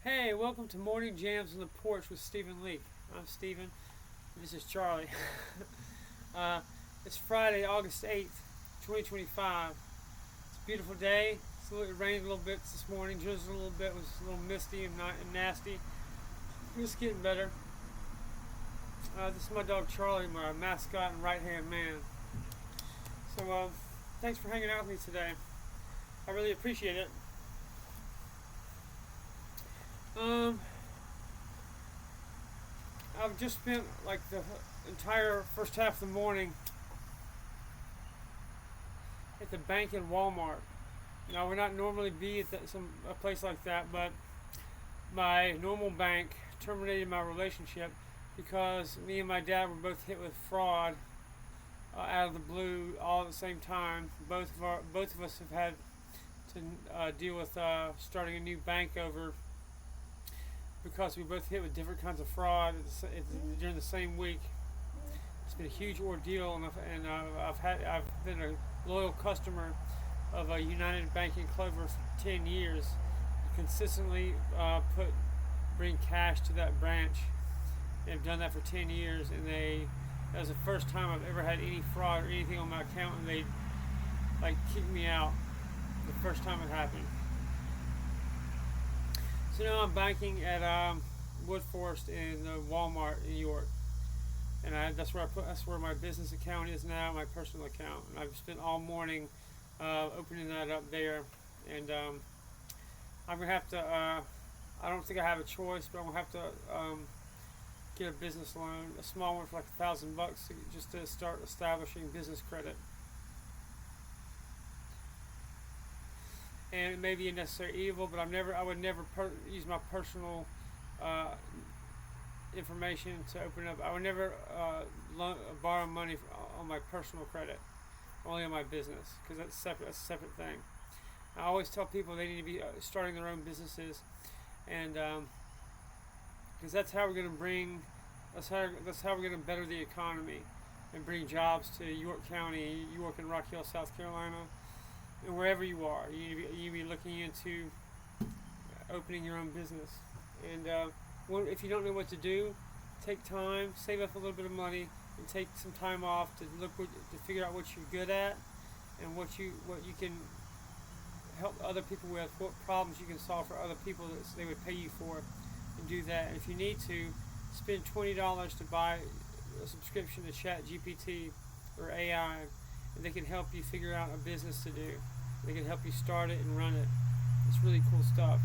Hey, welcome to Morning Jams on the Porch with Leake. I'm Stephen. This is Charlie. uh, it's Friday, August 8th, 2025. It's a beautiful day. It rained a little bit this morning. Drizzled a little bit. It was a little misty and nasty. It's getting better. This is my dog Charlie, my mascot and right-hand man. So, thanks for hanging out with me today. I really appreciate it. I've just spent like the entire first half of the morning at the bank in Walmart. Now, I would not normally be at a place like that, but my normal bank terminated my relationship because me and my dad were both hit with fraud out of the blue all at the same time. Both of us have had to deal with starting a new bank over because we both hit with different kinds of fraud during the same week. It's been a huge ordeal, and I've been a loyal customer of United Bank in Clover for 10 years. Consistently bring cash to that branch. They've done that for 10 years, and that was the first time I've ever had any fraud or anything on my account, and they kicked me out the first time it happened. So now I'm banking at Woodforest in Walmart in New York, and that's where my business account is now, my personal account. And I've spent all morning opening that up there, and I'm gonna have to. I don't think I have a choice, but I'm gonna have to get a business loan, a small one for like $1,000 just to start establishing business credit. And it may be a necessary evil, but I would never use my personal information to open up. I would never borrow money on my personal credit, only on my business, because that's separate. That's a separate thing. I always tell people they need to be starting their own businesses, and because that's how we're going to bring, that's how we're going to better the economy and bring jobs to York County, York and Rock Hill, South Carolina. And wherever you are, you need to be looking into opening your own business. And if you don't know what to do, take time, save up a little bit of money, and take some time off to figure out what you're good at, and what you can help other people with, what problems you can solve for other people that they would pay you for, and do that. And if you need to, spend $20 to buy a subscription to ChatGPT or AI. And they can help you figure out a business to do. They can help you start it and run it. It's really cool stuff.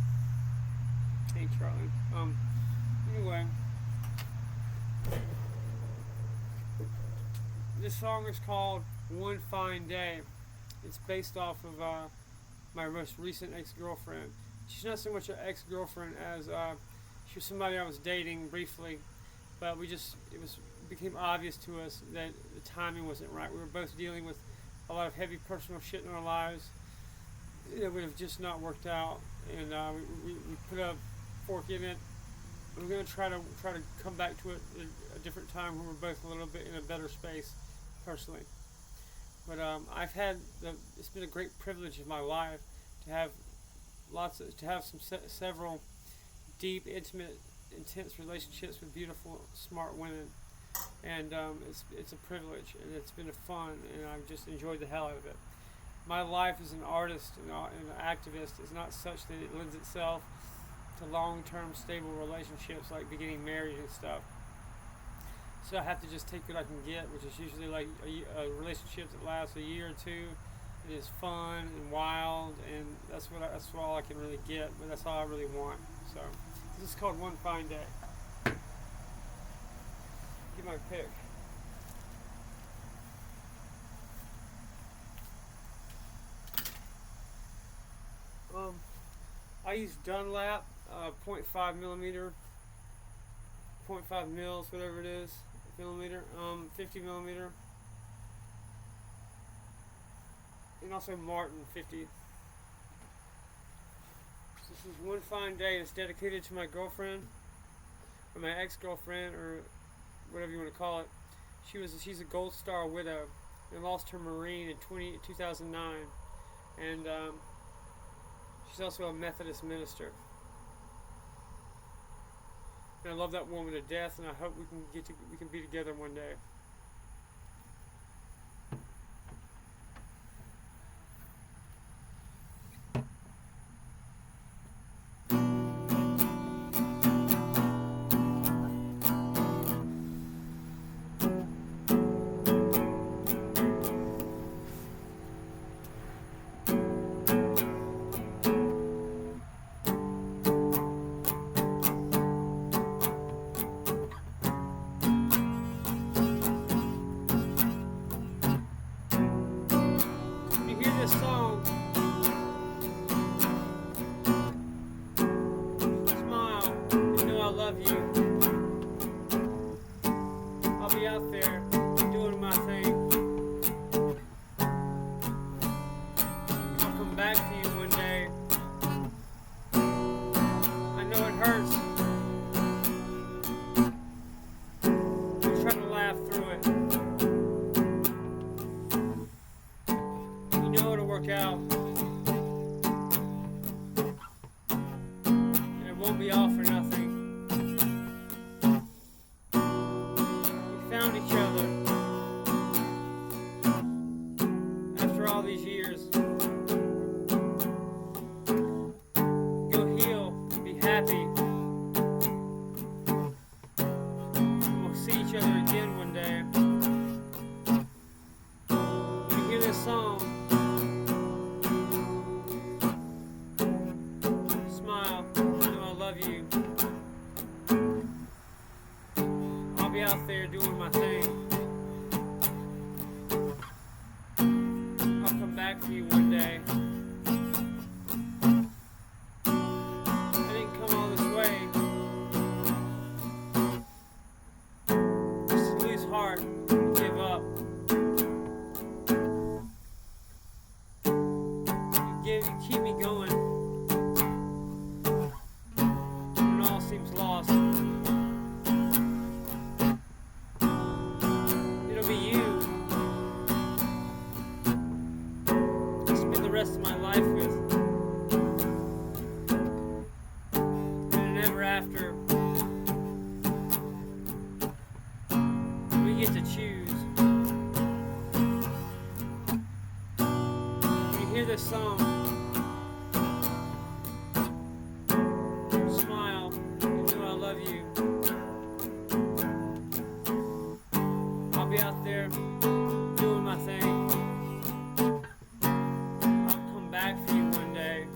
Hey, Charlie. Anyway, this song is called "One Fine Day." It's based off of my most recent ex-girlfriend. She's not so much an ex-girlfriend as she was somebody I was dating briefly, but became obvious to us that the timing wasn't right. We were both dealing with a lot of heavy personal shit in our lives that would have just not worked out, and we put a fork in it. We're going to try to come back to it at a different time when we're both a little bit in a better space personally. But it's been a great privilege of my life to have several deep, intimate, intense relationships with beautiful, smart women. And it's a privilege, and it's been fun, and I've just enjoyed the hell out of it. My life as an artist and an activist is not such that it lends itself to long-term stable relationships like getting married and stuff. So I have to just take what I can get, which is usually like a relationship that lasts a year or two. It is fun and wild, and that's all I can really get, but that's all I really want. So this is called "One Fine Day." Get my pick. I use Dunlap 0.5 millimeter, 0.5 mils, whatever it is, millimeter, 50 millimeter, and also Martin 50. This is "One Fine Day." It's dedicated to my girlfriend, or my ex-girlfriend, or whatever you want to call it. She's a Gold Star widow and lost her Marine in 2009, and she's also a Methodist minister. And I love that woman to death, and I hope we can be together one day. When you hear this song, smile, you know I love you. I'll be out there doing my thing. I'll come back to you one day. I know it hurts. I'm trying to laugh through it. You know it'll work out. And it won't be all for nothing. We found each other after all these years. Go heal, be happy. We'll see each other again one day. When you hear this song, smile, you know I love you. I'll be out there doing my thing. I'll come back for you one day. I didn't come all this way just to lose heart, give up. You keep me going when all seems lost. It'll be you to spend the rest of my life with, and an ever after. We get to choose. When you hear this song, smile, you know I love you. I'll be out there doing my thing. I'll come back for you one day.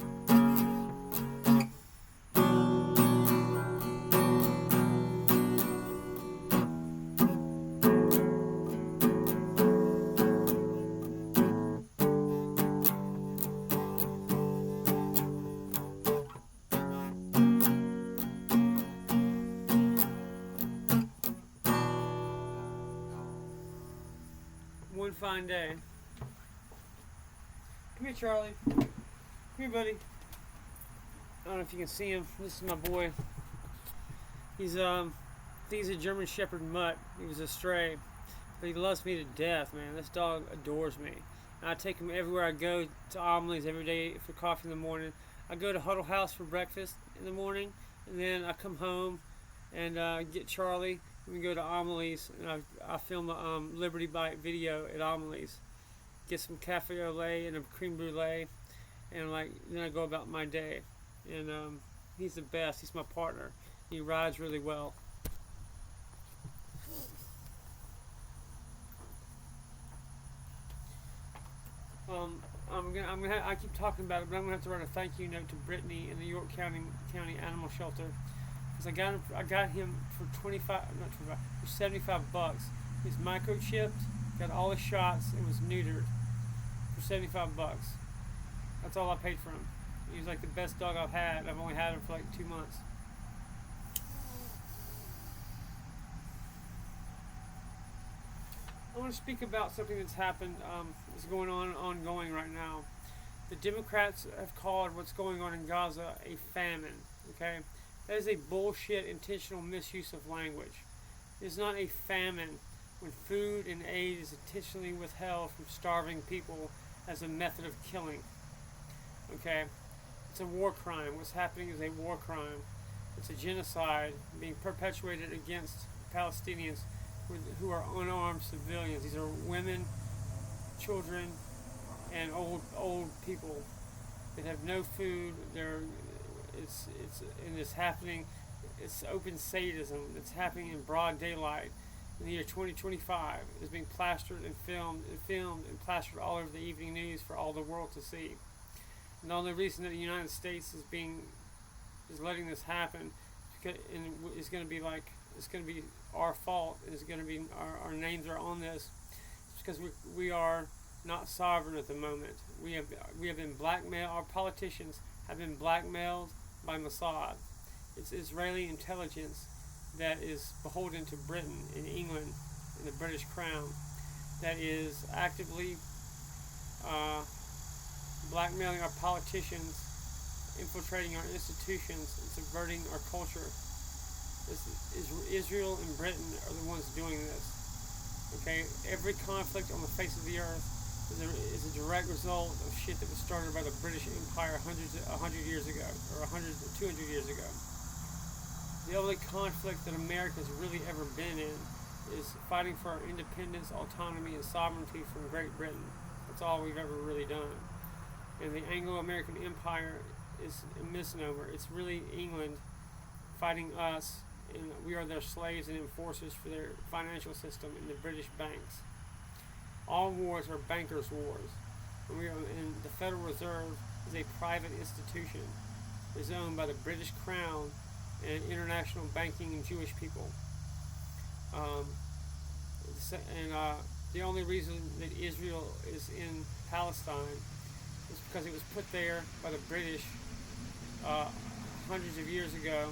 One fine day. Come here, Charlie. Come here, buddy. I don't know if you can see him. This is my boy. He's I think he's a German Shepherd mutt. He was a stray, but he loves me to death, man. This dog adores me. And I take him everywhere I go, to Amelie's every day for coffee in the morning. I go to Huddle House for breakfast in the morning, and then I come home and get Charlie. We go to Amelie's, and I film a Liberty Bite video at Amelie's. Get some cafe au lait and a creme brulee, and then I go about my day. And he's the best. He's my partner. He rides really well. I keep talking about it, but I'm gonna have to write a thank you note to Brittany in the York County Animal Shelter, because I got him for for $75. He's microchipped, got all the shots, and was neutered for $75. That's all I paid for him. He was like the best dog I've had. I've only had him for like 2 months. I want to speak about something that's happened, that's going on, ongoing right now. The Democrats have called what's going on in Gaza a famine, okay? That is a bullshit intentional misuse of language. It is not a famine when food and aid is intentionally withheld from starving people as a method of killing, okay? It's a war crime. What's happening is a war crime. It's a genocide being perpetuated against Palestinians who are unarmed civilians. These are women, children, and old people that have no food. It's happening. It's open sadism. It's happening in broad daylight. In the year 2025, it's being plastered and filmed and plastered all over the evening news for all the world to see. And the only reason that the United States is letting this happen is going to be our fault. It's going to be our names are on this. It's because we are not sovereign at the moment. We have been blackmailed. Our politicians have been blackmailed by Mossad. It's Israeli intelligence that is beholden to Britain and England and the British Crown that is actively blackmailing our politicians, infiltrating our institutions, and subverting our culture. Israel and Britain are the ones doing this. Okay, every conflict on the face of the earth is a direct result of shit that was started by the British Empire 100 years ago, or 200 years ago. The only conflict that America's really ever been in is fighting for our independence, autonomy, and sovereignty from Great Britain. That's all we've ever really done. And the Anglo-American Empire is a misnomer. It's really England fighting us, and we are their slaves and enforcers for their financial system and the British banks. All wars are bankers' wars. And the Federal Reserve is a private institution. It's owned by the British Crown and international banking and Jewish people. The only reason that Israel is in Palestine is because it was put there by the British hundreds of years ago,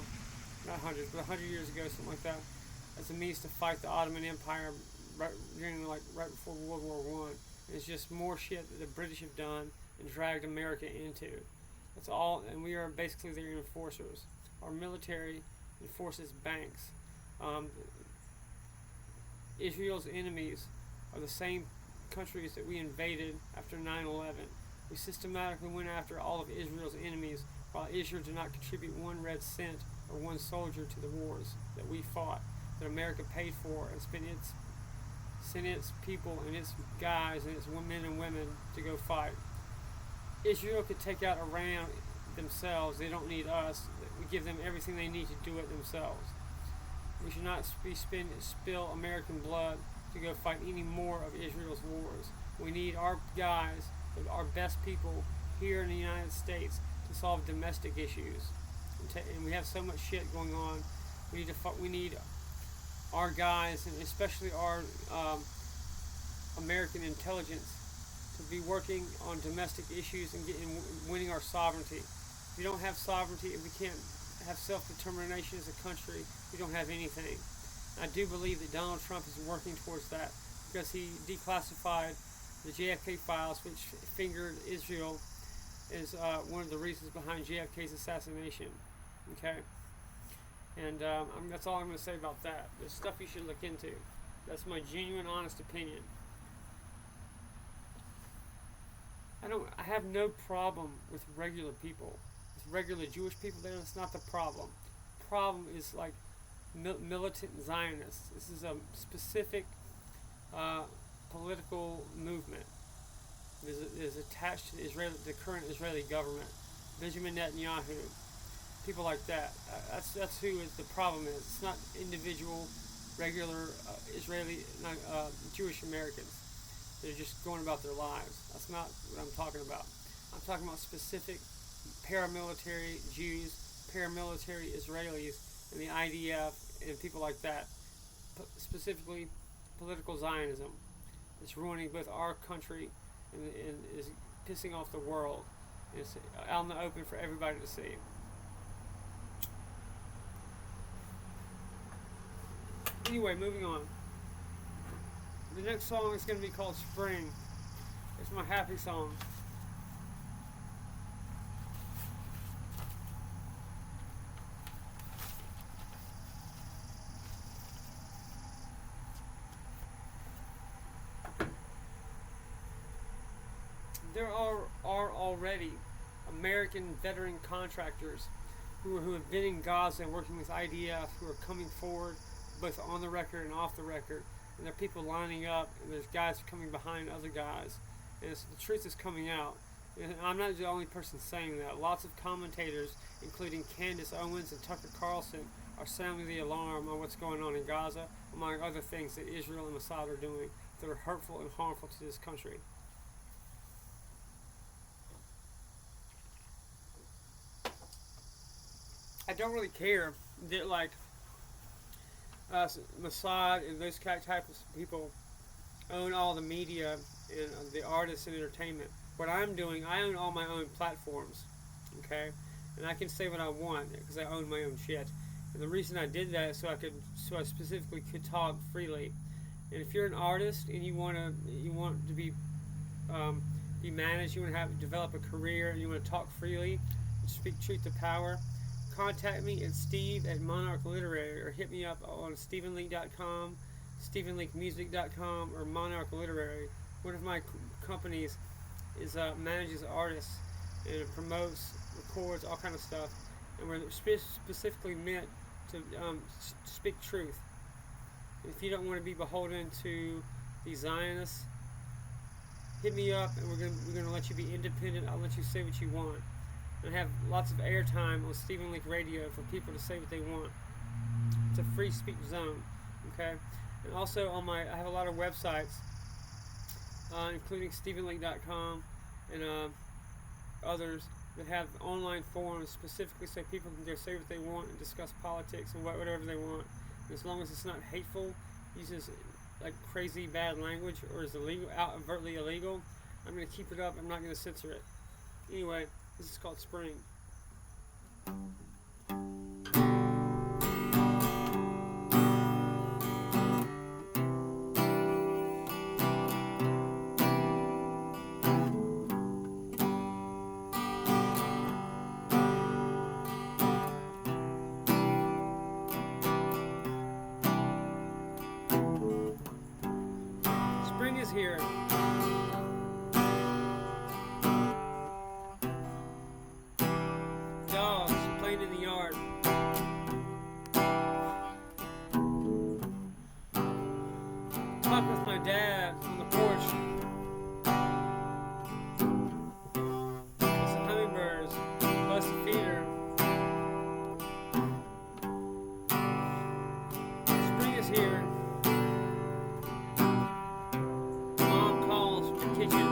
not hundreds, but 100 years ago, something like that, as a means to fight the Ottoman Empire right before World War I. It's just more shit that the British have done and dragged America into. That's all, and we are basically their enforcers. Our military enforces banks. Israel's enemies are the same countries that we invaded after 9/11. We systematically went after all of Israel's enemies, while Israel did not contribute one red cent or one soldier to the wars that we fought, that America paid for, and sent its people and its guys and its men and women to go fight. Israel could take out Iran themselves. They don't need us. We give them everything they need to do it themselves. We should not spill American blood to go fight any more of Israel's wars. We need our guys, our best people here in the United States to solve domestic issues. And we have so much shit going on. We need our guys, and especially our American intelligence, to be working on domestic issues and winning our sovereignty. If we don't have sovereignty, if we can't have self-determination as a country, we don't have anything. I do believe that Donald Trump is working towards that, because he declassified the JFK files, which fingered Israel, is one of the reasons behind JFK's assassination. Okay? And that's all I'm going to say about that. There's stuff you should look into. That's my genuine, honest opinion. I have no problem with regular people. With regular Jewish people there, that's not the problem. The problem is like militant Zionists. This is a specific political movement that is attached to the current Israeli government. Benjamin Netanyahu, people like that. That's who the problem is. It's not individual, regular Israeli, Jewish Americans. They're just going about their lives. That's not what I'm talking about. I'm talking about specific paramilitary Jews, paramilitary Israelis, and the IDF, and people like that. Specifically, political Zionism. It's ruining both our country and is pissing off the world. It's out in the open for everybody to see. Anyway, moving on. The next song is going to be called Spring. It's my happy song. There are already American veteran contractors who have been in Gaza and working with IDF, who are coming forward, both on the record and off the record. And there are people lining up, and there's guys coming behind other guys, and the truth is coming out. And I'm not the only person saying that. Lots of commentators, including Candace Owens and Tucker Carlson, are sounding the alarm on what's going on in Gaza, among other things that Israel and Mossad are doing that are hurtful and harmful to this country. I don't really care that, like, Mossad and those types of people own all the media and the artists and entertainment. What I'm doing, I own all my own platforms, okay? And I can say what I want because I own my own shit. And the reason I did that is so I specifically could talk freely. And if you're an artist and you want to be managed, you want to develop a career, and you want to talk freely, and speak truth to power, contact me at Steve@Monarch Literary, or hit me up on StephenLeake.com, StephenLeakeMusic.com, or Monarch Literary. One of my companies manages artists and promotes, records, all kind of stuff, and we're specifically meant to speak truth. If you don't want to be beholden to the Zionists, hit me up, and we're gonna let you be independent. I'll let you say what you want, and have lots of airtime on Stephen Leake Radio for people to say what they want. It's a free speech zone, okay? And also I have a lot of websites, including StephenLeake.com and others that have online forums specifically so people can go say what they want and discuss politics and whatever they want. And as long as it's not hateful, uses like crazy bad language, or is overtly illegal, I'm going to keep it up. I'm not going to censor it. Anyway, this is called Spring. Spring is here. Dogs playing in the yard. Talked with my dad on the porch. Some hummingbirds, bust a feeder. Spring is here. Mom calls from the kitchen.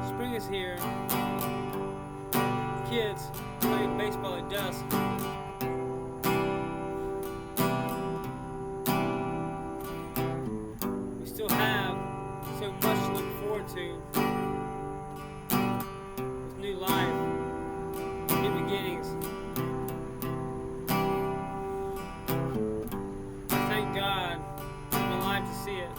Spring is here. Kids playing baseball at dusk. We still have so much to look forward to. With new life, new beginnings. I thank God I'm alive to see it.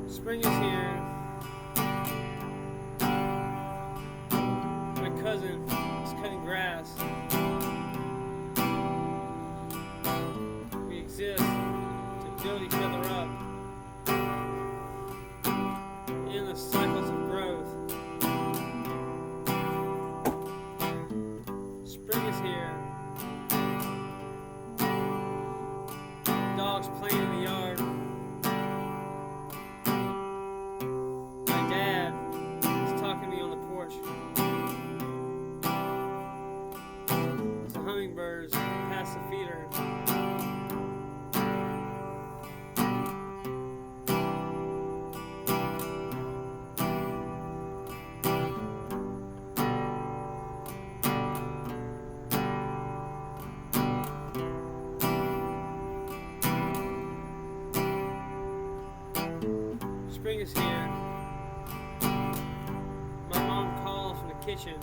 Spring is here. My cousin is cutting grass. We exist to build each other up in the cycles of growth. Spring is here. Dogs playing in the yard. Hummingbirds pass the feeder. Spring is here. kitchen.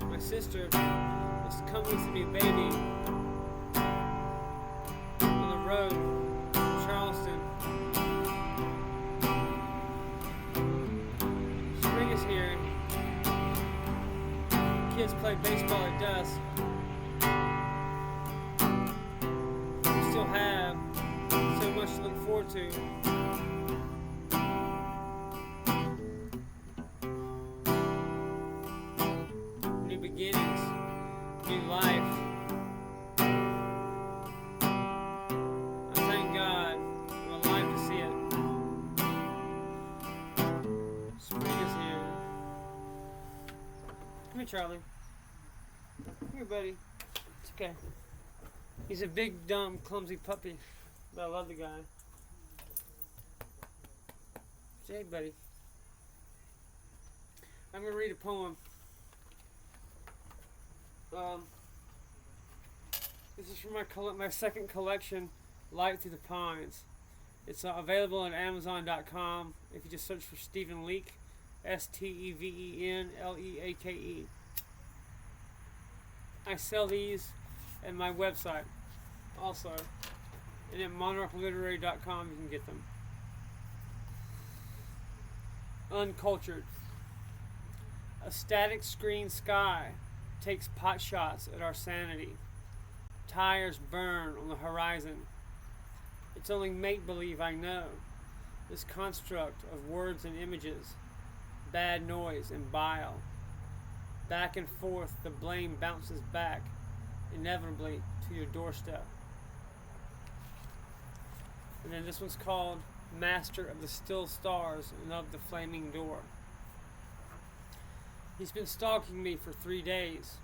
My sister is coming with a new baby on the road from Charleston. Spring is here. Kids play baseball at dusk. We still have so much to look forward to. New beginnings, new life. I thank God I'm alive to see it. Spring is here. Come here, Charlie. Come here, buddy. It's okay. He's a big, dumb, clumsy puppy, but I love the guy. Say, hey, buddy. I'm going to read a poem. This is from my second collection, Light Through the Pines. It's available on Amazon.com if you just search for Stephen Leake, Stevenleake. I sell these at my website also, and at monarchliterary.com you can get them. Uncultured. A static screen sky takes pot shots at our sanity. Tires burn on the horizon. It's only make-believe I know. This construct of words and images, bad noise and bile. Back and forth the blame bounces back, inevitably to your doorstep. And then this one's called Master of the Still Stars and of the Flaming Door. He's been stalking me for 3 days,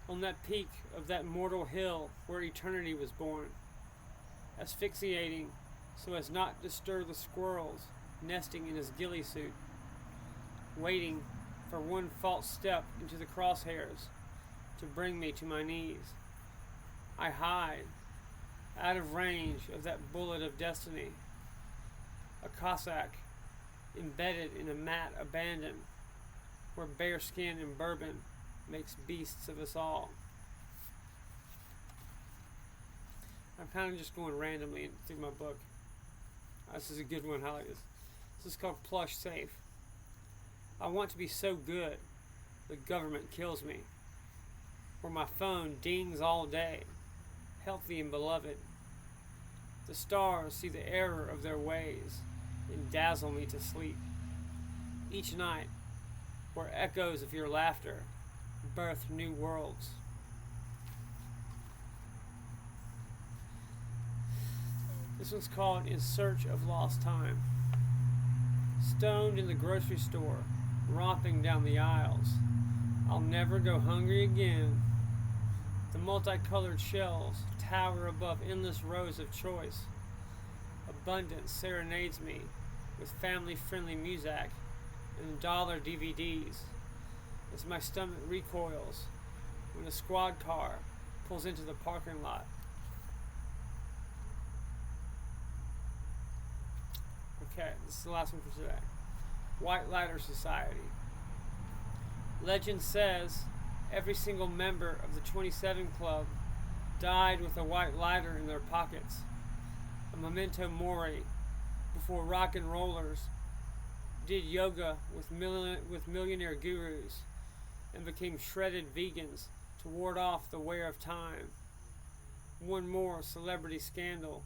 on that peak of that mortal hill where eternity was born, asphyxiating so as not to stir the squirrels nesting in his ghillie suit, waiting for one false step into the crosshairs to bring me to my knees. I hide, out of range of that bullet of destiny, a Cossack embedded in a mat abandoned, where bare skin and bourbon makes beasts of us all. I'm kind of just going randomly through my book. This is a good one. I like this. This is called Plush Safe. I want to be so good the government kills me, where my phone dings all day, healthy and beloved. The stars see the error of their ways and dazzle me to sleep. Each night, where echoes of your laughter birth new worlds. This one's called In Search of Lost Time. Stoned in the grocery store, romping down the aisles. I'll never go hungry again. The multicolored shelves tower above endless rows of choice. Abundance serenades me with family-friendly music and dollar DVDs as my stomach recoils when a squad car pulls into the parking lot. Okay, this is the last one for today. White Lighter Society. Legend says every single member of the 27 Club died with a white lighter in their pockets, a memento mori, before rock and rollers did yoga with millionaire gurus and became shredded vegans to ward off the wear of time. One more celebrity scandal,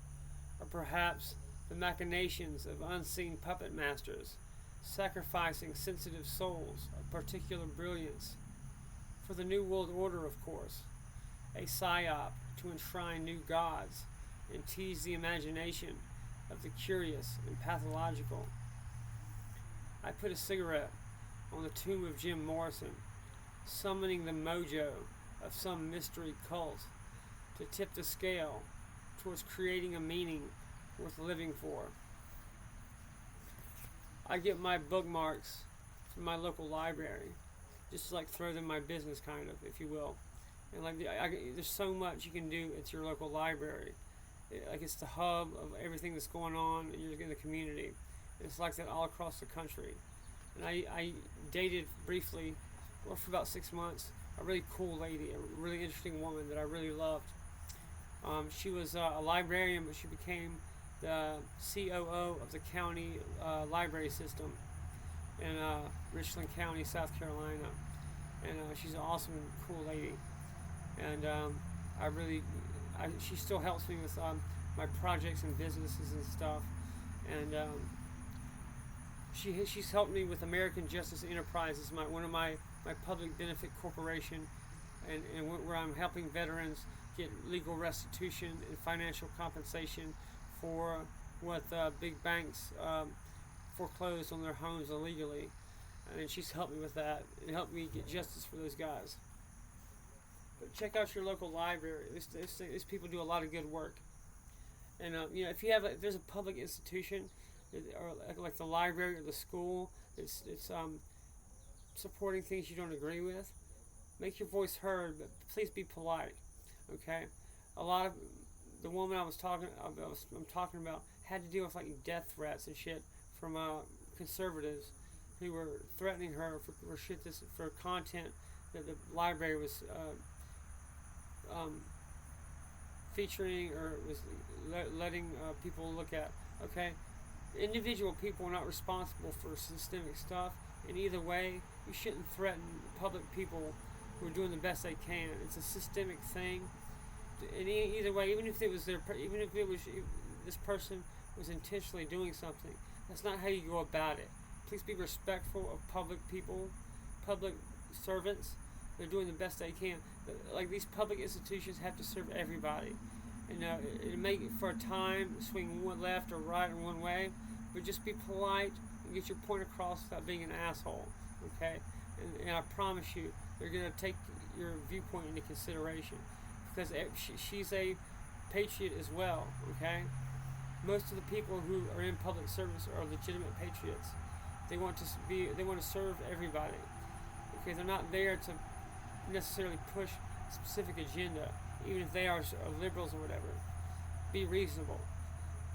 or perhaps the machinations of unseen puppet masters, sacrificing sensitive souls of particular brilliance. For the New World Order, of course, a psyop to enshrine new gods and tease the imagination of the curious and pathological. I put a cigarette on the tomb of Jim Morrison, summoning the mojo of some mystery cult to tip the scale towards creating a meaning worth living for. I get my bookmarks from my local library, just to like throw them in my business, kind of, if you will. And like there's so much you can do at your local library. like it's the hub of everything that's going on in the community. It's like that all across the country. And I dated briefly, well, for about 6 months, a really cool lady, a really interesting woman that I really loved. She was a librarian, but she became the COO of the county library system in Richland County, South Carolina. And she's an awesome, cool lady. And she still helps me with my projects and businesses and stuff. And she's helped me with American Justice Enterprises, one of my public benefit corporation, and where I'm helping veterans get legal restitution and financial compensation for what big banks foreclosed on their homes illegally. And she's helped me with that and helped me get justice for those guys. But check out your local library. These people do a lot of good work. And if there's a public institution, or like the library or the school, it's supporting things you don't agree with, make your voice heard, but please be polite. Okay, a lot of the woman I'm talking about had to deal with like death threats and shit from conservatives who were threatening her for content that the library was featuring or was letting people look at. Okay, individual people are not responsible for systemic stuff, and either way, you shouldn't threaten public people who are doing the best they can. It's a systemic thing, and either way, even if this person was intentionally doing something, that's not how you go about it. Please be respectful of public people, public servants. They're doing the best they can. Like, these public institutions have to serve everybody. And it may for a time swing one left or right or one way, but just be polite and get your point across without being an asshole. Okay, and I promise you, they're gonna take your viewpoint into consideration, because she's a patriot as well. Okay, most of the people who are in public service are legitimate patriots. They want to serve everybody. Okay, they're not there to necessarily push a specific agenda, even if they are liberals or whatever. Be reasonable.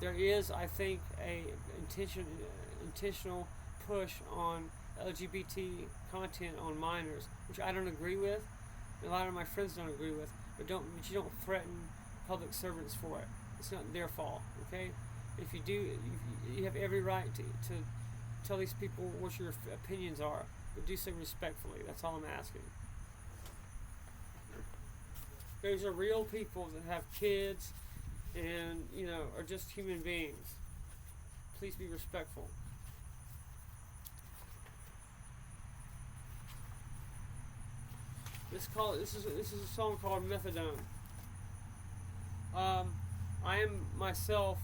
There is, I think, a intentional push on LGBT content on minors, which I don't agree with. A lot of my friends don't agree with, but you don't threaten public servants for it. It's not their fault. Okay, if you do, you have every right to tell these people what your opinions are, but do so respectfully. That's all I'm asking. Those are real people that have kids and, are just human beings. Please be respectful. This is a song called Methadone. I am myself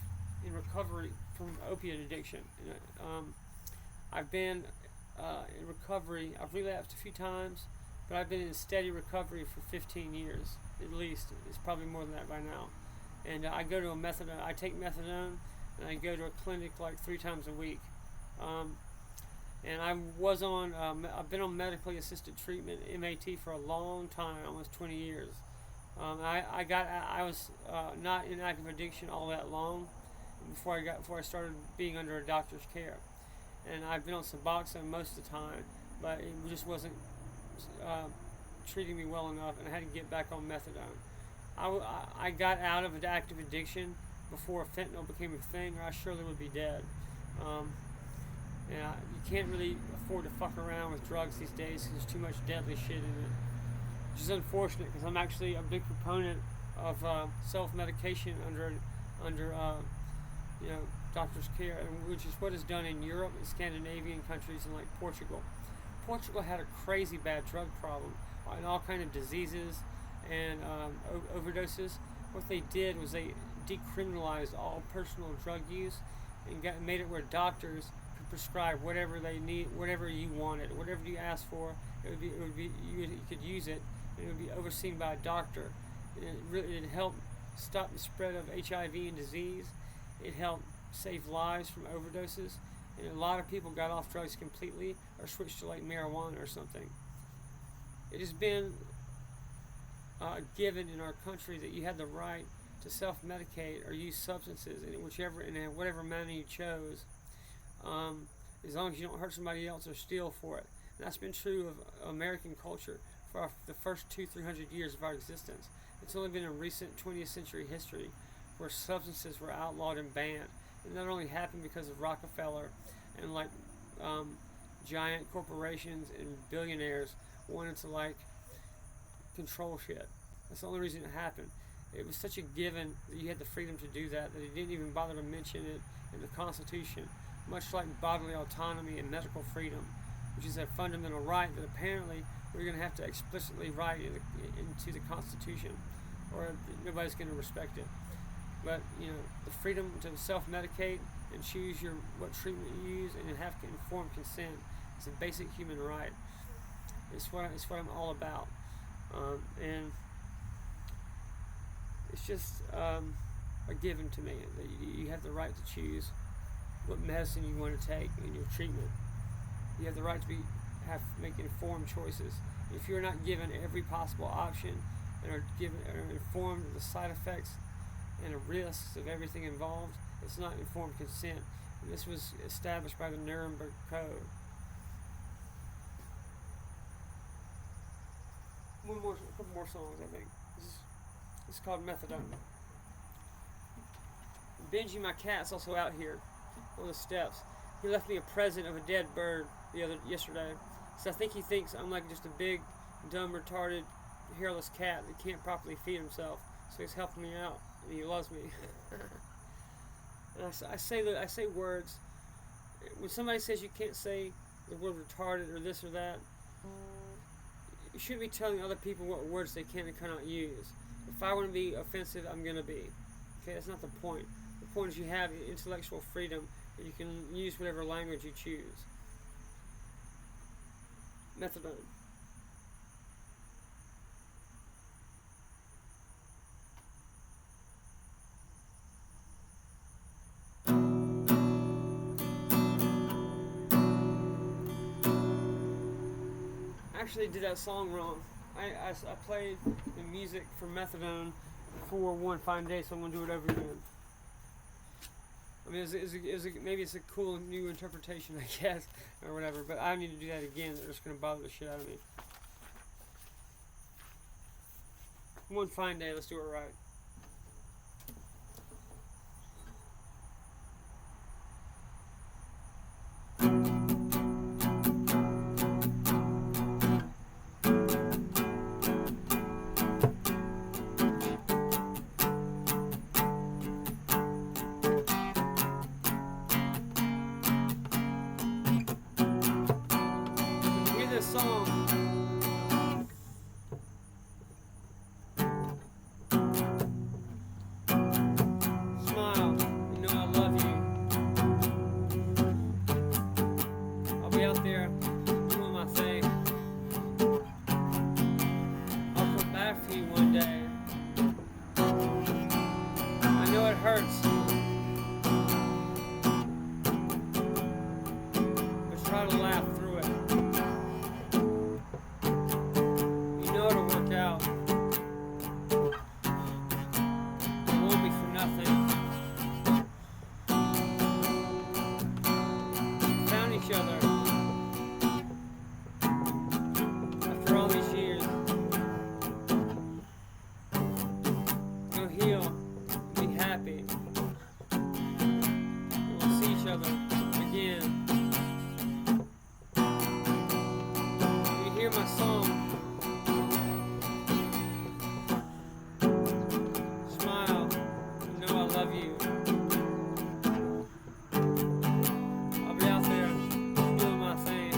in recovery from opiate addiction. I've been in recovery. I've relapsed a few times, but I've been in steady recovery for 15 years at least. It's probably more than that by now. And I go to I take methadone, and I go to a clinic like 3 times a week. And I've been on medically assisted treatment, MAT, for a long time, almost 20 years. I was not in active addiction all that long before I started being under a doctor's care. And I've been on Suboxone most of the time, but it just wasn't treating me well enough, and I had to get back on methadone. I got out of active addiction before fentanyl became a thing, or I surely would be dead. You can't really afford to fuck around with drugs these days because there's too much deadly shit in it, which is unfortunate, because I'm actually a big proponent of self-medication under doctor's care, which is what is done in Europe and Scandinavian countries and like Portugal. Portugal had a crazy bad drug problem and all kind of diseases and overdoses. What they did was they decriminalized all personal drug use and made it where doctors could prescribe whatever they need, whatever you wanted, whatever you asked for. You could use it, and it would be overseen by a doctor. And it helped stop the spread of HIV and disease. It helped save lives from overdoses, and a lot of people got off drugs completely or switched to like marijuana or something. It has been given in our country that you have the right to self-medicate or use substances in whatever manner you chose, as long as you don't hurt somebody else or steal for it. And that's been true of American culture for the first 200-300 years of our existence. It's only been in recent 20th century history where substances were outlawed and banned. And that only happened because of Rockefeller and giant corporations and billionaires wanted to control shit. That's the only reason it happened. It was such a given that you had the freedom to do that he didn't even bother to mention it in the Constitution, much like bodily autonomy and medical freedom, which is a fundamental right that apparently we're going to have to explicitly write into the Constitution, or nobody's going to respect it. But the freedom to self-medicate and choose what treatment you use and have informed consent is a basic human right. It's what I'm all about, and it's just a given to me that you have the right to choose what medicine you want to take in your treatment. You have the right to make informed choices. If you're not given every possible option and are informed of the side effects and the risks of everything involved, it's not informed consent. And this was established by the Nuremberg Code. A couple more songs, I think. This is called Methadone. Benji, my cat's also out here on the steps. He left me a present of a dead bird yesterday. So I think he thinks I'm like just a big, dumb, retarded, hairless cat that can't properly feed himself. So he's helping me out, and he loves me. And I say words. When somebody says you can't say the word retarded or this or that, you shouldn't be telling other people what words they can and cannot use. If I want to be offensive, I'm going to be. Okay, that's not the point. The point is you have intellectual freedom and you can use whatever language you choose. Methadone. I actually did that song wrong. I played the music for Methadone for One Fine Day, so I'm going to do it over again. I mean, maybe it's a cool new interpretation, I guess, or whatever, but I don't need to do that again. They're just going to bother the shit out of me. One Fine Day, let's do it right. Song. Smile, you know I love you. I'll be out there doing my thing. I'll come back for you one day. I know it hurts, but try to laugh through it. It'll work out. It won't be for nothing. We found each other after all these years. Go heal, be happy. And we'll see each other again. You hear my song. Love you. I'll be out there doing my thing.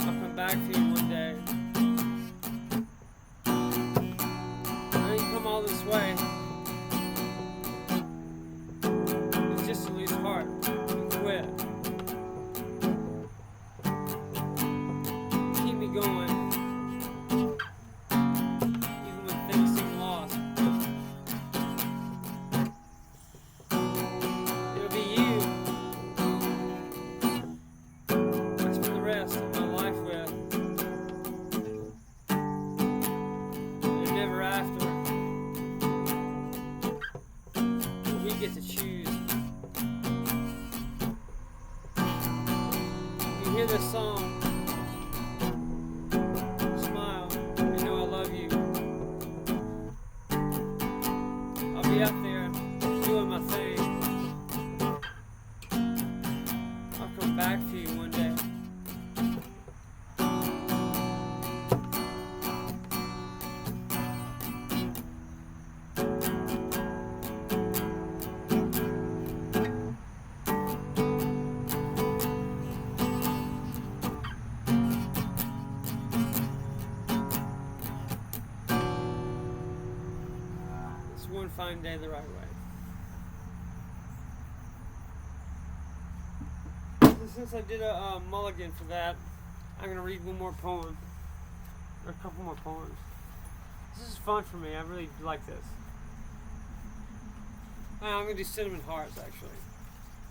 I'll come back for you one day. I didn't come all this way. It's just to lose heart and quit. Keep me going. get to choose. If you hear this song, smile, you know I love you. I'll be up there doing my thing. I'll come back for you one day. One fine day the right way. Since I did a mulligan for that, I'm going to read one more poem, or a couple more poems. This is fun for me. I really like this. I'm going to do Cinnamon Hearts, actually.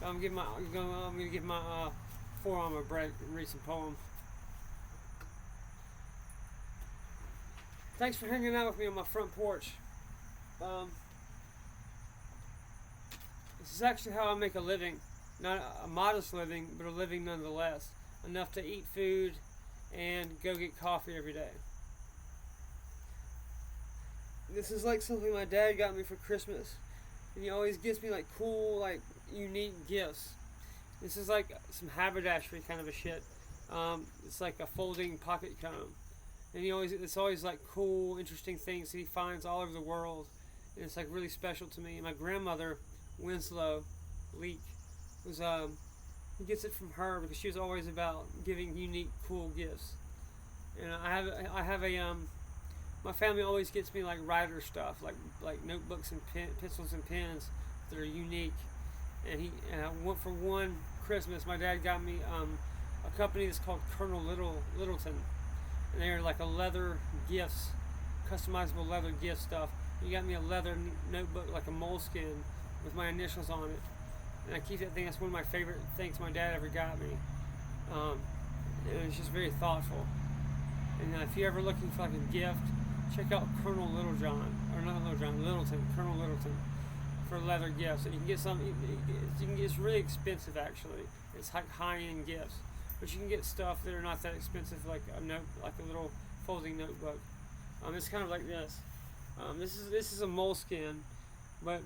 I'm going to give my forearm a break and read some poems. Thanks for hanging out with me on my front porch. This is actually how I make a living. Not a modest living, but a living nonetheless. Enough to eat food and go get coffee every day. This is like something my dad got me for Christmas. And he always gives me like cool, like unique gifts. This is like some haberdashery kind of a shit. It's like a folding pocket comb. And it's always like cool, interesting things that he finds all over the world. And it's like really special to me. And my grandmother, Winslow, Leake, was he gets it from her because she was always about giving unique, cool gifts. And I have a my family always gets me like writer stuff, like notebooks and pencils and pens that are unique. And for one Christmas, my dad got me a company that's called Colonel Littleton, and they're like a leather gifts, customizable leather gift stuff. He got me a leather notebook, like a moleskin, with my initials on it. And I keep that thing. That's one of my favorite things my dad ever got me. And it's just very thoughtful. And if you're ever looking for like a gift, check out Colonel Littleton, Colonel Littleton, for leather gifts. And you can get some. It's really expensive actually. It's like high-end gifts, but you can get stuff that are not that expensive, like a little folding notebook. It's kind of like this. This is a moleskin, but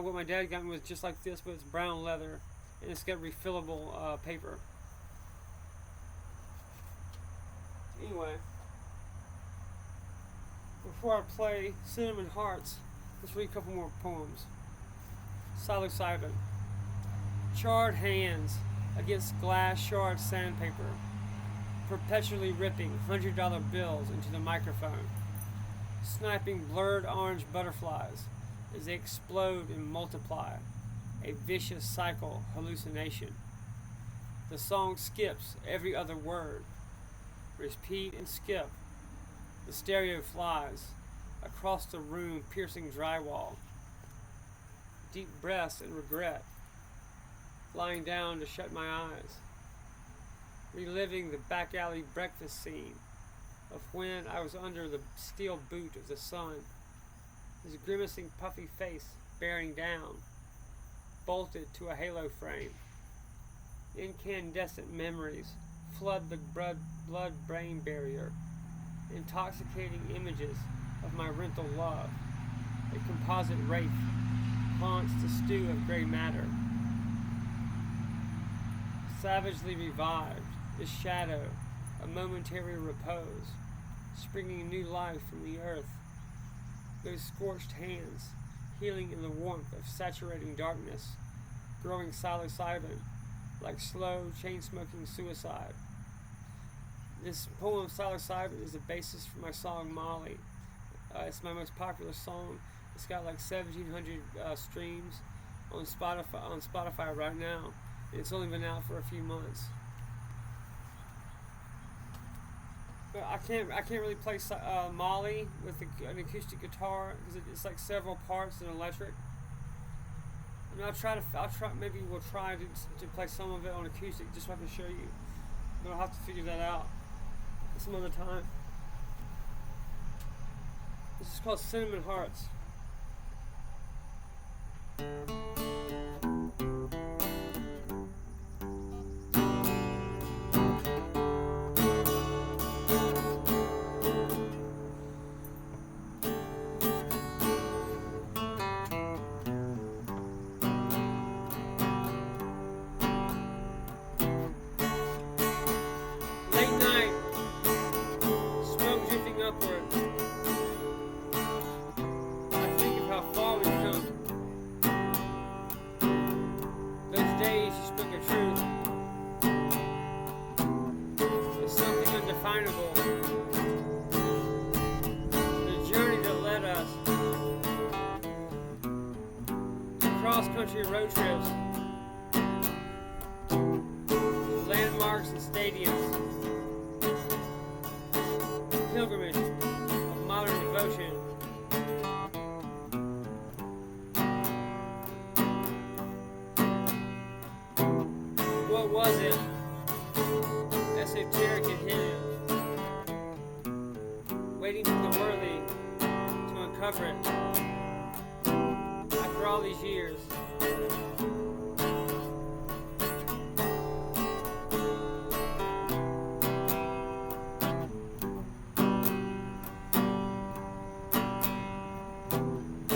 what my dad got me was just like this, but it's brown leather, and it's got refillable paper. Anyway, before I play Cinnamon Hearts, let's read a couple more poems. Psilocybin. Charred hands against glass shard sandpaper, perpetually ripping $100 bills into the microphone, sniping blurred orange butterflies as they explode and multiply, a vicious cycle hallucination. The song skips every other word, repeat and skip. The stereo flies across the room, piercing drywall. Deep breaths and regret, lying down to shut my eyes, reliving the back alley breakfast scene of when I was under the steel boot of the sun, his grimacing puffy face bearing down, bolted to a halo frame. Incandescent memories flood the blood-brain barrier, intoxicating images of my rental love. A composite wraith haunts the stew of gray matter. Savagely revived, the shadow, a momentary repose, springing new life from the earth. Those scorched hands, healing in the warmth of saturating darkness, growing psilocybin, like slow, chain-smoking suicide. This poem, Psilocybin, is the basis for my song Molly. It's my most popular song. It's got like 1,700 streams on Spotify right now. And it's only been out for a few months. But I can't really play Molly with an acoustic guitar because it's like several parts and electric. I mean, maybe we'll try to play some of it on acoustic just so I can show you. But I'll have to figure that out some other time. This is called Cinnamon Hearts. cross-country road trips, landmarks and stadiums, pilgrimage of modern devotion. What was it? Esoteric and hidden, waiting for the worthy to uncover it. After all these years,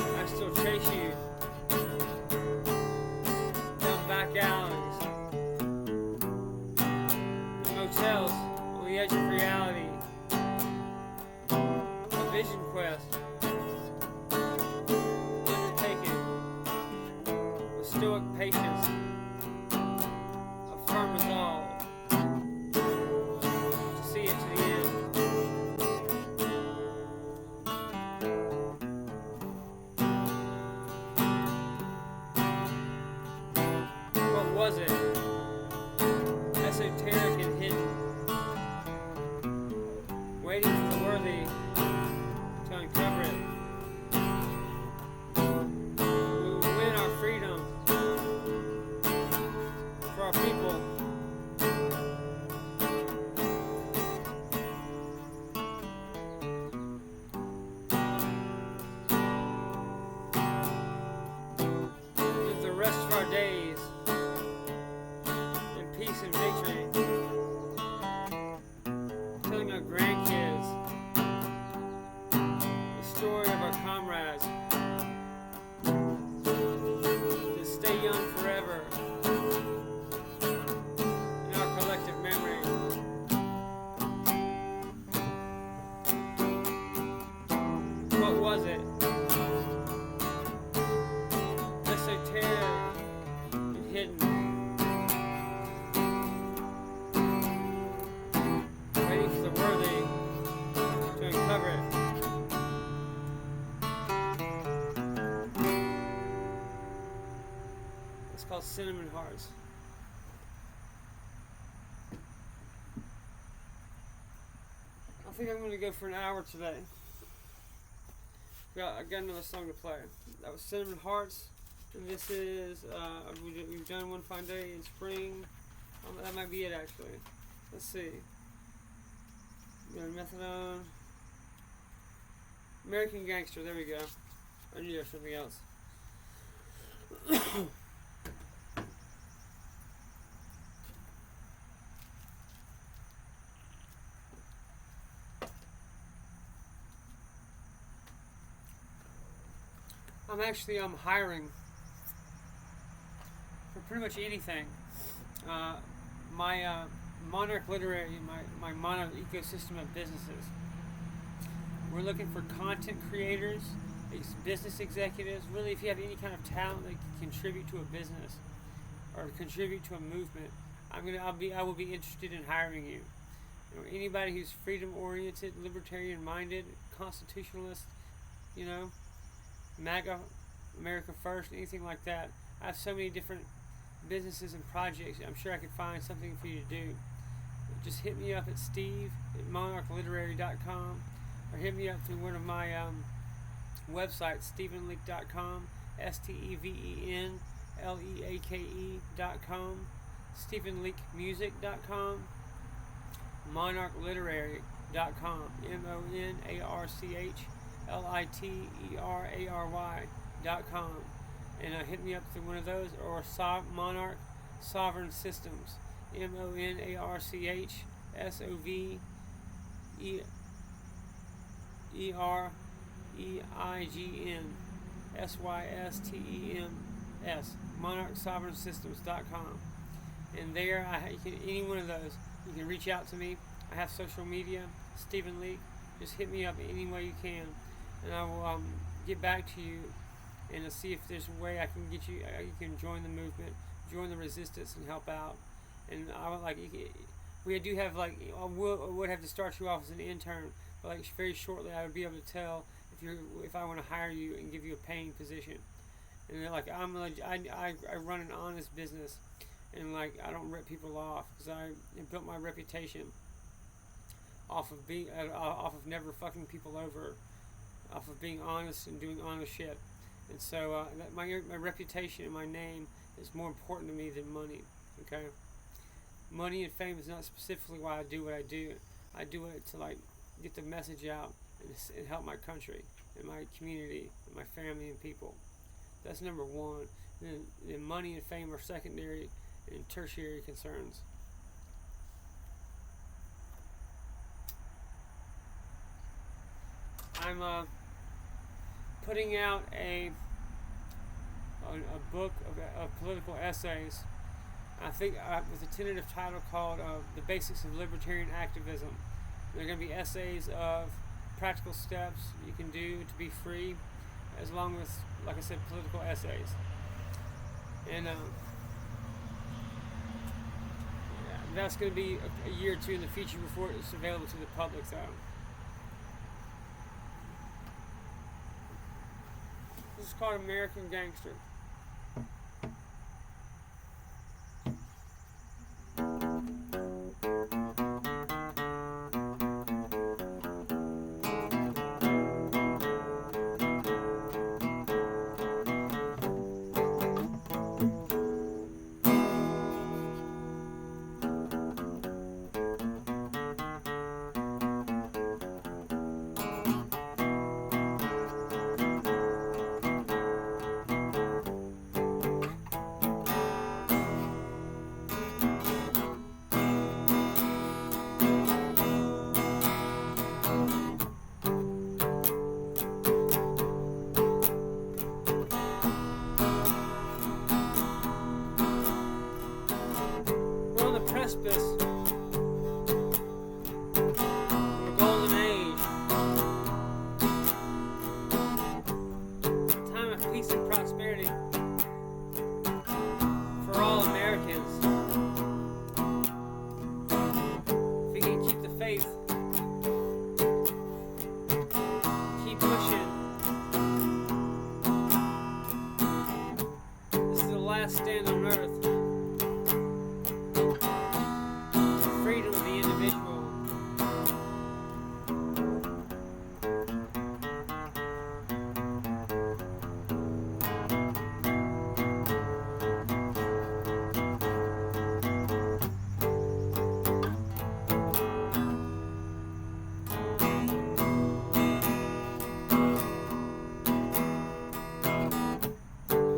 I still chase you down back alleys, motels on the edge of reality, a vision quest undertaken with stoic patience, a firm resolve to see it to the end. What was it? Esoteric and hidden, waiting for the worthy to uncover it. We will win our freedom for our people. Live the rest of our days in peace and victory, telling our grandkids the story of our comrades that stay young forever in our collective memory. What was it? Esoteric and hidden, waiting for the worthy to uncover it. It's called Cinnamon Hearts. I think I'm going to go for an hour today. I got another song to play. That was Cinnamon Hearts. And this is, we've done One Fine Day in Spring. That might be it actually. Let's see. We got Methadone. American Gangster, there we go. I knew there was something else. I'm actually hiring for pretty much anything. My Monarch Literary, my Monarch ecosystem of businesses. We're looking for content creators, business executives. Really, if you have any kind of talent that can contribute to a business or contribute to a movement, I will be interested in hiring you. Anybody who's freedom-oriented, libertarian-minded, constitutionalist, MAGA, America First, anything like that. I have so many different businesses and projects. I'm sure I could find something for you to do. Just hit me up at steve@monarchliterary.com or hit me up through one of my websites, stephenleake.com, STEVENLEAKE.com, stephenleakemusic.com, monarchliterary.com, MONARCHLITERARY.com, and hit me up through one of those, or Monarch Sovereign Systems, MONARCHSOVEREIGN monarchsovereignsystems.com. And there, any one of those, you can reach out to me. I have social media, Stephen Leake. Just hit me up any way you can, and I will get back to you and see if there's a way I can get you. You can join the movement, join the resistance, and help out. And I would we do have I would have to start you off as an intern, but very shortly I would be able to tell if I want to hire you and give you a paying position. And they're like, I run an honest business, and like I don't rip people off because I built my reputation off of off of never fucking people over, off of being honest and doing honest shit. And so my reputation and my name is more important to me than money. Okay, money and fame is not specifically why I do what I do. I do it to like get the message out and help my country and my community and my family and people. That's number one. Then money and fame are secondary and tertiary concerns. I'm putting out a book of political essays. I think with a tentative title called "The Basics of Libertarian Activism." They're going to be essays of practical steps you can do to be free, as long as, like I said, political essays. And that's going to be a year or two in the future before it's available to the public, though. This is called American Gangster. Precipice of a golden age, a time of peace and prosperity for all Americans. If we can keep the faith, keep pushing. This is the last stand on earth. Freedom of the individual.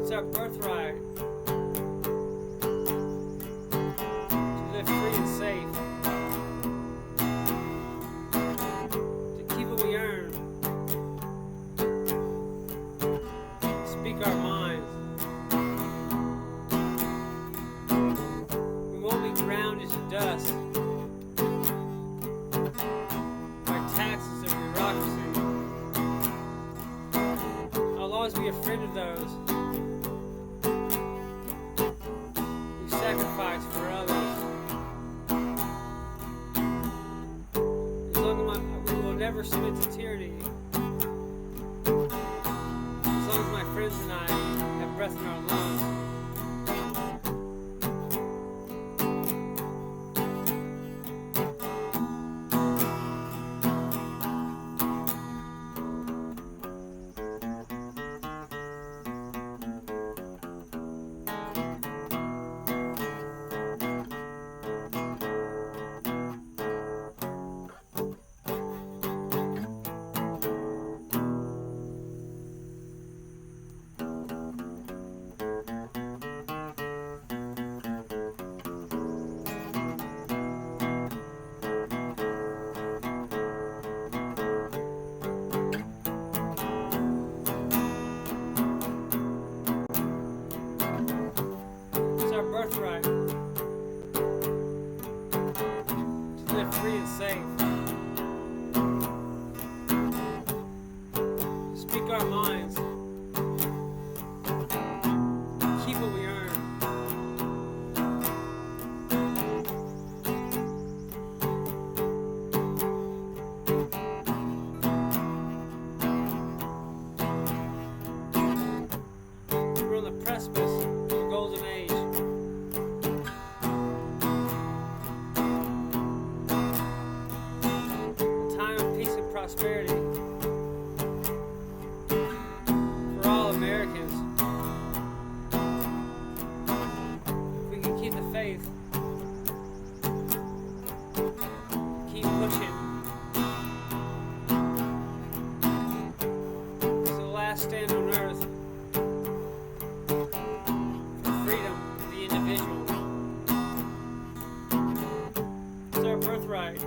It's our birthright to live free and safe. Speak our minds. We won't be ground into dust by taxes or bureaucracy. I'll always be a friend of those who sacrifice for others. As long as we will never submit to tyranny. As long as my friends and I have breath in our lungs. Birthright to live free and safe. Speak our minds. Keep what we earn. precipice of a golden age. A time of peace and prosperity for all Americans. If we can keep the faith, keep pushing. It's the last stand on earth for freedom of the individual. It's our birthright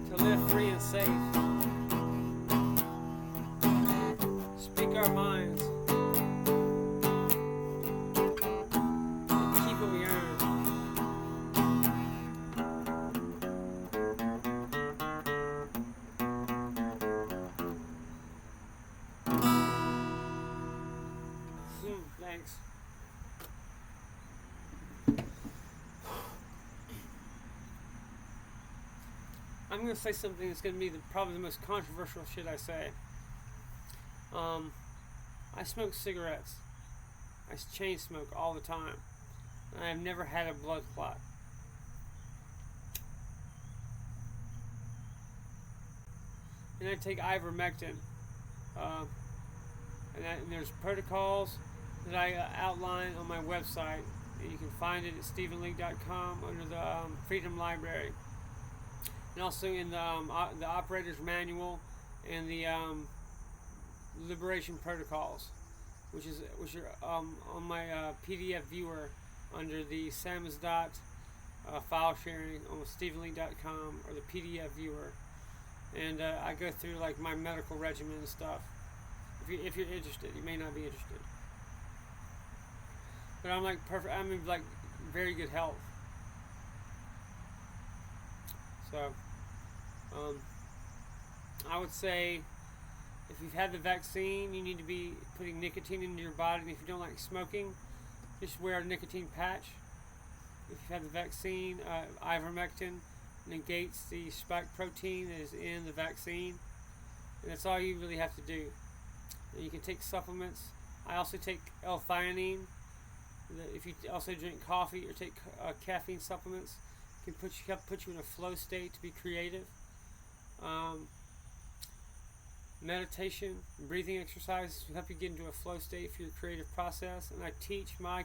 to live free and safe. Speak our minds. Keep what we earn. Thanks. I'm going to say something that's going to be probably the most controversial shit I say. I smoke cigarettes. I chain smoke all the time. And I have never had a blood clot. And I take ivermectin. And there's protocols that I outline on my website. And you can find it at StephenLeake.com under the Freedom Library. And also in the operator's manual and the liberation protocols, which are on my PDF viewer under the Samizdat file sharing on StephenLeake.com or the PDF viewer. And I go through like my medical regimen and stuff. If you're interested, you may not be interested. But I'm like perfect. I'm in like very good health. So, I would say if you've had the vaccine, you need to be putting nicotine into your body. And if you don't like smoking, just wear a nicotine patch. If you've had the vaccine, ivermectin negates the spike protein that is in the vaccine. And that's all you really have to do. And you can take supplements. I also take L-theanine. If you also drink coffee or take caffeine supplements, it can put you in a flow state to be creative. Meditation, breathing exercises will help you get into a flow state for your creative process. And I teach my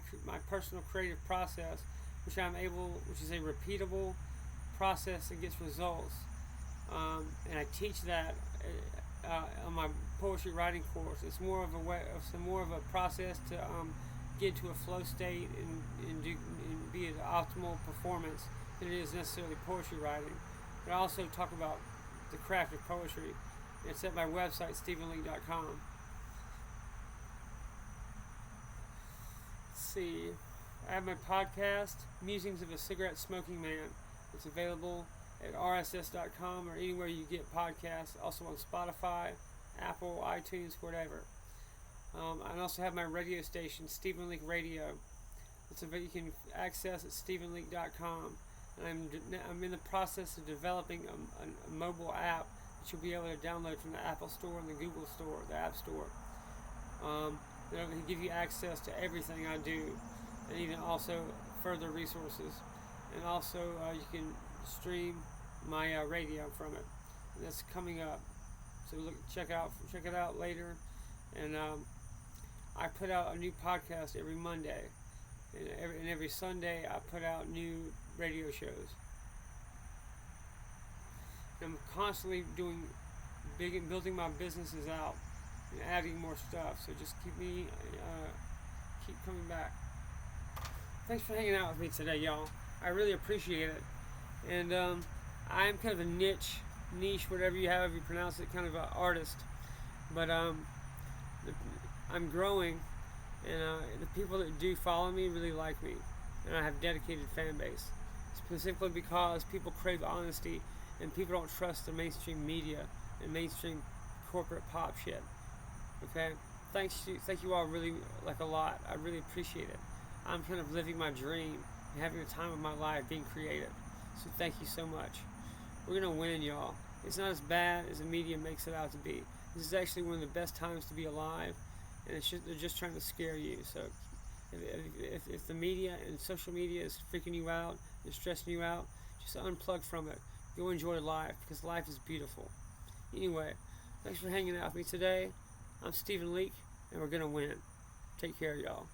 personal creative process, which is a repeatable process that gets results. And I teach that on my poetry writing course. It's more of a process to get into a flow state and be at optimal performance than it is necessarily poetry writing. But I also talk about the craft of poetry. It's at my website, StephenLeake.com. Let's see. I have my podcast, Musings of a Cigarette Smoking Man. It's available at rss.com or anywhere you get podcasts. Also on Spotify, Apple, iTunes, whatever. I also have my radio station, Stephen Leake Radio. You can access at StephenLeake.com. And I'm in the process of developing a mobile app that you'll be able to download from the Apple Store and the Google Store, the App Store. That'll give you access to everything I do, and even also further resources. And also you can stream my radio from it. And that's coming up. So check it out later. And I put out a new podcast every Monday, and every Sunday I put out new radio shows. I'm constantly doing big and building my businesses out and adding more stuff. So just keep coming back. Thanks for hanging out with me today, y'all. I really appreciate it. And I'm kind of a niche, whatever you have, you pronounce it, kind of an artist. But I'm growing, and the people that do follow me really like me, and I have dedicated fan base. Specifically because people crave honesty, and people don't trust the mainstream media and mainstream corporate pop shit. Okay, thank you all really a lot. I really appreciate it. I'm kind of living my dream and having the time of my life being creative. So thank you so much. We're gonna win, y'all. It's not as bad as the media makes it out to be. This is actually one of the best times to be alive, and they're just trying to scare you. So if the media and social media is freaking you out and stressing you out, just unplug from it. Go enjoy life, because life is beautiful. Anyway, thanks for hanging out with me today. I'm Stephen Leake, and we're going to win. Take care, y'all.